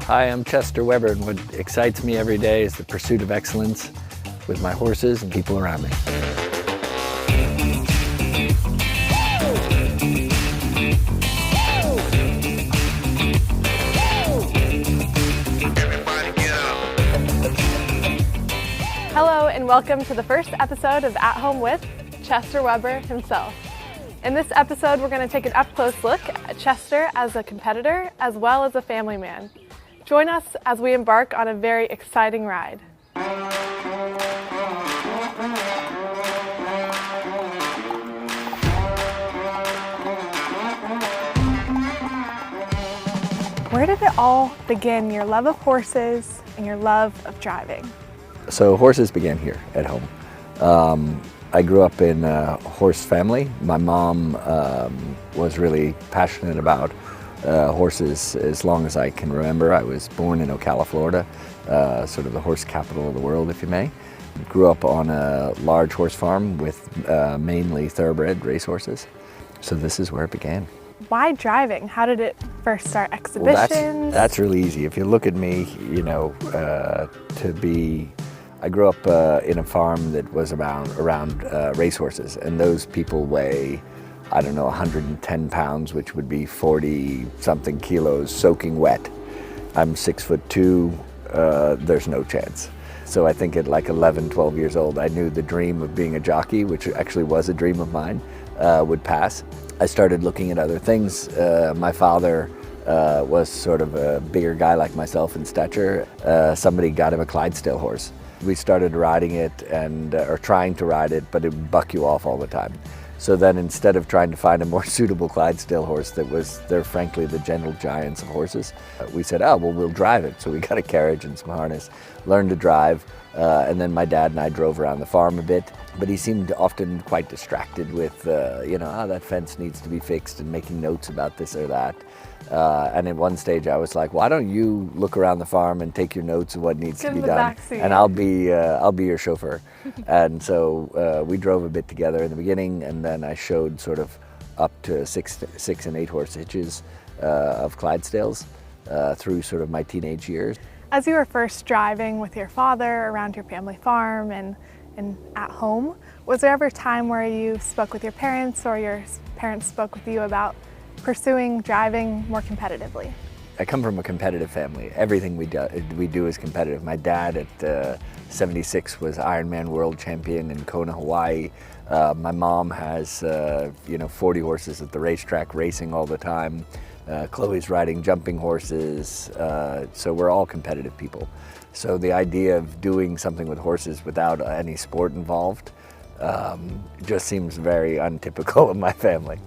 Hi, I'm Chester Weber, and what excites me every day is the pursuit of excellence with my horses and people around me. Hello and welcome to the first episode of At Home with Chester Weber himself. In this episode, we're going to take an up-close look at Chester as a competitor as well as a family man. Join us as we embark on a very exciting ride. Where did it all begin, your love of horses and your love of driving? So horses began here at home. I grew up in a horse family. My mom was really passionate about horses as long as I can remember. I was born in Ocala, Florida, sort of the horse capital of the world, if you may. Grew up on a large horse farm with mainly thoroughbred racehorses. So this is where it began. Why driving? How did it first start? Exhibitions? Well, that's really easy. If you look at me, you know, I grew up in a farm that was around racehorses, and those people weigh, I don't know, 110 pounds, which would be 40 something kilos soaking wet. I'm 6'2", there's no chance. So I think at like 11, 12 years old, I knew the dream of being a jockey, which actually was a dream of mine, would pass. I started looking at other things. My father was sort of a bigger guy like myself in stature. Somebody got him a Clydesdale horse. We started riding it or trying to ride it, but it would buck you off all the time. So then instead of trying to find a more suitable Clydesdale horse they're frankly the gentle giants of horses, we said, oh, well, we'll drive it. So we got a carriage and some harness, learned to drive, and then my dad and I drove around the farm a bit. But he seemed often quite distracted with, that fence needs to be fixed and making notes about this or that. And at one stage I was like, why don't you look around the farm and take your notes of what needs to be done, and I'll be your chauffeur. And so we drove a bit together in the beginning, and then I showed sort of up to six and 8 horse hitches of Clydesdales through sort of my teenage years. As you were first driving with your father around your family farm and at home, was there ever a time where you spoke with your parents or your parents spoke with you about pursuing driving more competitively? I come from a competitive family. Everything we do is competitive. My dad at 76 was Ironman World Champion in Kona, Hawaii. My mom has 40 horses at the racetrack racing all the time. Chloe's riding jumping horses. So we're all competitive people. So the idea of doing something with horses without any sport involved just seems very untypical of my family.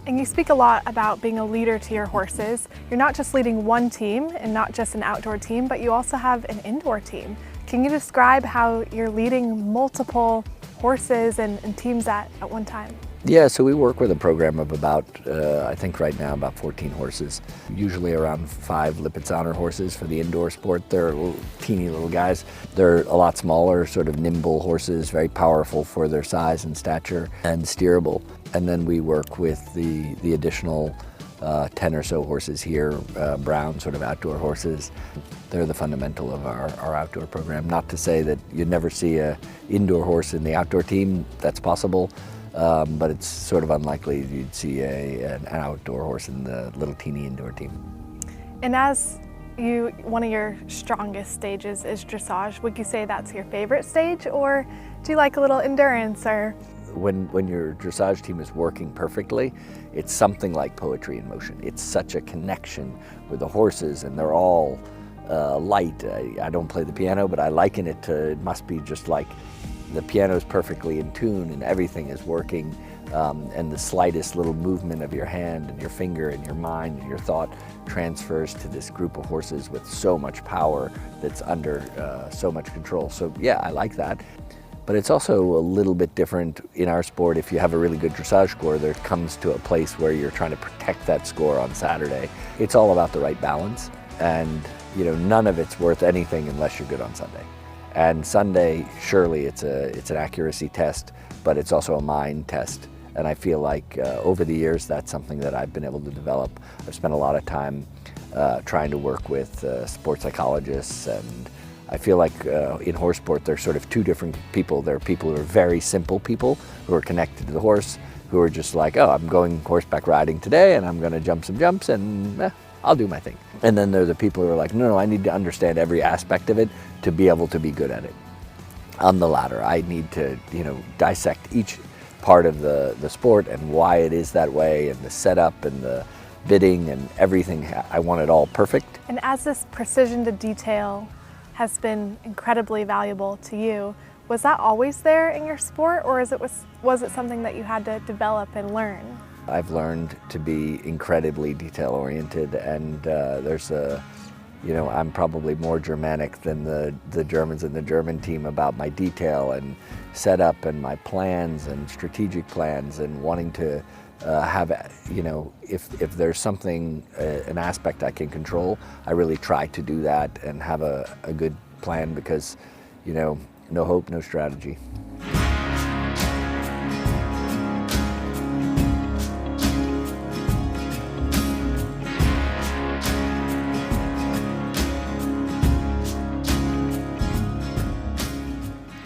And you speak a lot about being a leader to your horses. You're not just leading one team and not just an outdoor team, but you also have an indoor team. Can you describe how you're leading multiple horses and teams at one time? Yeah, so we work with a program of about, I think right now, about 14 horses. Usually around 5 Lipizzaner horses for the indoor sport. They're teeny little guys. They're a lot smaller, sort of nimble horses, very powerful for their size and stature, and steerable. And then we work with the additional 10 or so horses here, brown sort of outdoor horses. They're the fundamental of our outdoor program. Not to say that you'd never see an indoor horse in the outdoor team. That's possible. But it's sort of unlikely you'd see an outdoor horse in the little teeny indoor team. And as one of your strongest stages is dressage, would you say that's your favorite stage, or do you like a little endurance? Or when your dressage team is working perfectly, it's something like poetry in motion. It's such a connection with the horses, and they're all light. I don't play the piano, but I liken it to, it must be just like the piano is perfectly in tune and everything is working, and the slightest little movement of your hand and your finger and your mind and your thought transfers to this group of horses with so much power that's under so much control. So yeah, I like that. But it's also a little bit different in our sport. If you have a really good dressage score, there comes to a place where you're trying to protect that score on Saturday. It's all about the right balance, and none of it's worth anything unless you're good on Sunday. And Sunday, surely it's an accuracy test, but it's also a mind test. And I feel like over the years, that's something that I've been able to develop. I've spent a lot of time trying to work with sports psychologists. And I feel like in horse sport, there's sort of two different people. There are people who are very simple people who are connected to the horse, who are just like, oh, I'm going horseback riding today and I'm going to jump some jumps and I'll do my thing. And then there are the people who are like, no, I need to understand every aspect of it to be able to be good at it. I'm the latter. I need to, dissect each part of the sport and why it is that way, and the setup and the bidding and everything. I want it all perfect. And as this precision to detail has been incredibly valuable to you, was that always there in your sport, or was it something that you had to develop and learn? I've learned to be incredibly detail oriented, and I'm probably more Germanic than the Germans and the German team about my detail and setup and my plans and strategic plans, and wanting to have, if there's something, an aspect I can control, I really try to do that and have a good plan, because, no hope, no strategy.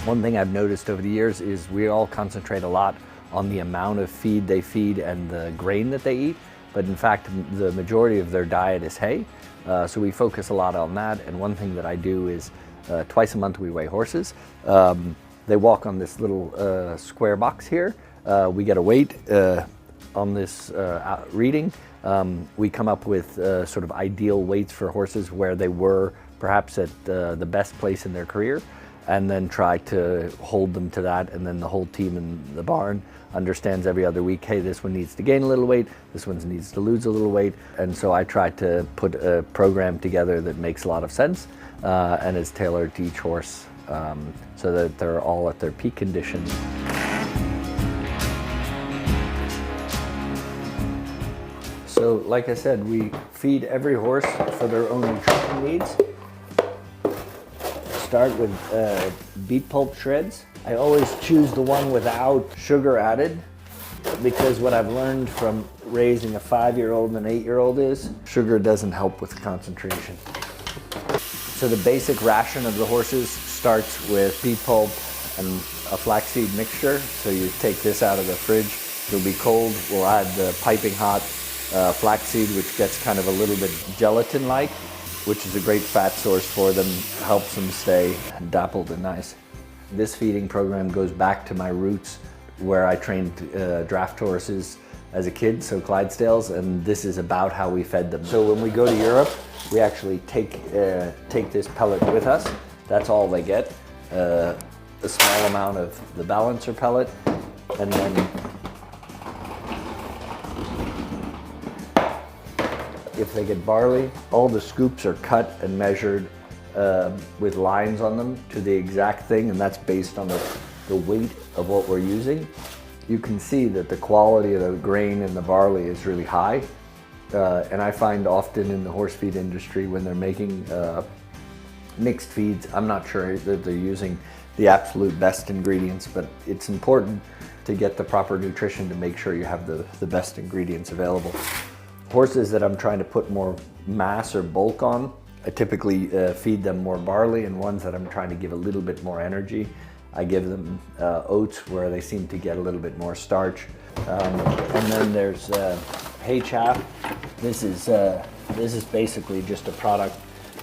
One thing I've noticed over the years is we all concentrate a lot on the amount of feed they feed and the grain that they eat, but in fact the majority of their diet is hay. So we focus a lot on that, and one thing that I do is twice a month we weigh horses. They walk on this little square box here. We get a weight on this reading. We come up with sort of ideal weights for horses where they were perhaps at the best place in their career, and then try to hold them to that. And then the whole team in the barn understands every other week, hey, this one needs to gain a little weight, this one needs to lose a little weight. And so I try to put a program together that makes a lot of sense and is tailored to each horse, so that they're all at their peak condition. So like I said, we feed every horse for their own nutrition needs. Start with beet pulp shreds. I always choose the one without sugar added, because what I've learned from raising a 5-year-old and an 8-year-old is sugar doesn't help with concentration. So the basic ration of the horses starts with beet pulp and a flaxseed mixture. So you take this out of the fridge, it'll be cold. We'll add the piping hot flaxseed, which gets kind of a little bit gelatin-like, which is a great fat source for them, helps them stay dappled and nice. This feeding program goes back to my roots, where I trained draft horses as a kid, so Clydesdales, and this is about how we fed them. So when we go to Europe, we actually take this pellet with us. That's all they get, a small amount of the balancer pellet, and then if they get barley, all the scoops are cut and measured with lines on them to the exact thing, and that's based on the weight of what we're using. You can see that the quality of the grain in the barley is really high, and I find often in the horse feed industry, when they're making mixed feeds, I'm not sure that they're using the absolute best ingredients, but it's important to get the proper nutrition to make sure you have the best ingredients available. Horses that I'm trying to put more mass or bulk on, I typically feed them more barley, and ones that I'm trying to give a little bit more energy, I give them oats, where they seem to get a little bit more starch. And then there's hay chaff. This is basically just a product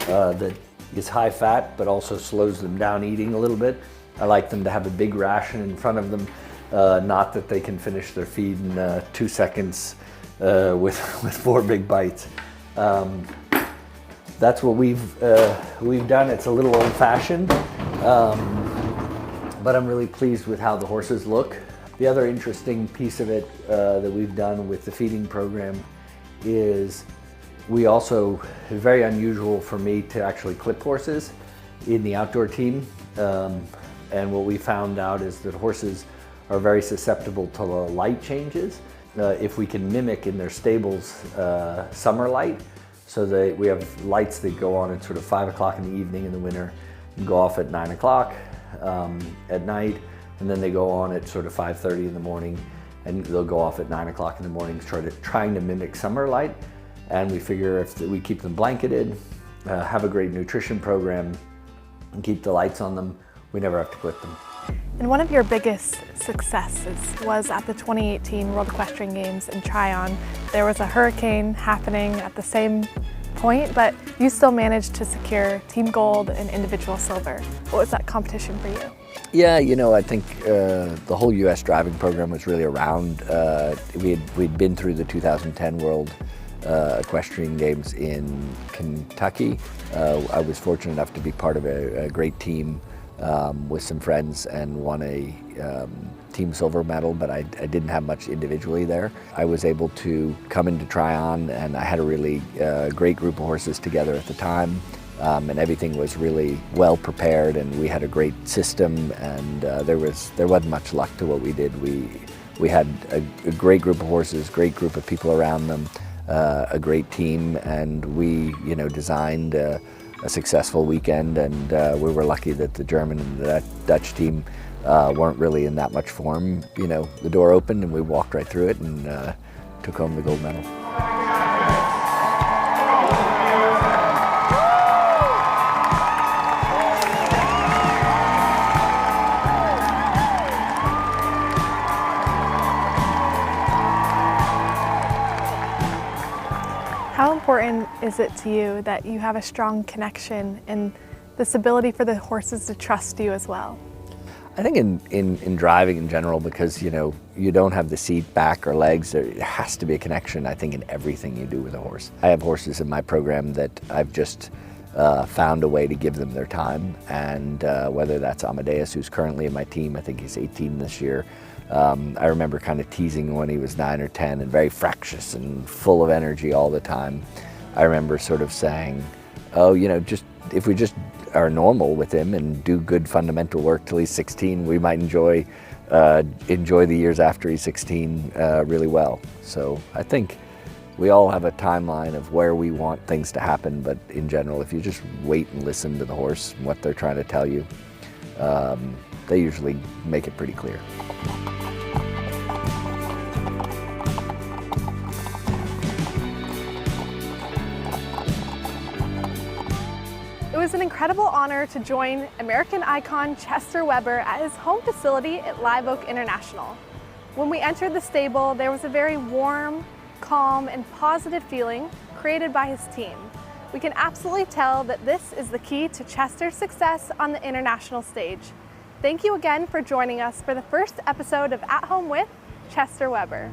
that is high fat, but also slows them down eating a little bit. I like them to have a big ration in front of them, not that they can finish their feed in 2 seconds with 4 big bites. That's what we've done. It's a little old-fashioned, but I'm really pleased with how the horses look. The other interesting piece of it that we've done with the feeding program is we also, it's very unusual for me to actually clip horses in the outdoor team. And what we found out is that horses are very susceptible to the light changes. If we can mimic in their stables summer light, so that we have lights that go on at sort of 5 o'clock in the evening in the winter and go off at 9 o'clock at night, and then they go on at sort of 5:30 in the morning, and they'll go off at 9 o'clock in the morning, trying to mimic summer light. And we figure if we keep them blanketed, have a great nutrition program, and keep the lights on them, we never have to quit them. And one of your biggest successes was at the 2018 World Equestrian Games in Tryon. There was a hurricane happening at the same point, but you still managed to secure team gold and individual silver. What was that competition for you? Yeah, you know, I think the whole U.S. driving program was really around. We'd been through the 2010 World Equestrian Games in Kentucky. I was fortunate enough to be part of a great team with some friends and won a team silver medal, but I didn't have much individually there. I was able to come into Tryon, and I had a really great group of horses together at the time, and everything was really well prepared, and we had a great system, and there wasn't much luck to what we did. We had a great group of horses, great group of people around them, a great team, and we, you know, designed a successful weekend, and we were lucky that the German and the Dutch team weren't really in that much form. You know, the door opened and we walked right through it and took home the gold medal. How important is it to you that you have a strong connection and this ability for the horses to trust you as well? I think in driving in general, because you know you don't have the seat, back, or legs, there has to be a connection, I think, in everything you do with a horse. I have horses in my program that I've just found a way to give them their time, and whether that's Amadeus, who's currently in my team, I think he's 18 this year. I remember kind of teasing when he was 9 or 10 and very fractious and full of energy all the time. I remember sort of saying, oh, you know, just if we just are normal with him and do good fundamental work till he's 16, we might enjoy the years after he's 16 really well. So I think we all have a timeline of where we want things to happen, but in general, if you just wait and listen to the horse and what they're trying to tell you, they usually make it pretty clear. It was an incredible honor to join American icon Chester Weber at his home facility at Live Oak International. When we entered the stable, there was a very warm, calm, and positive feeling created by his team. We can absolutely tell that this is the key to Chester's success on the international stage. Thank you again for joining us for the first episode of At Home with Chester Weber.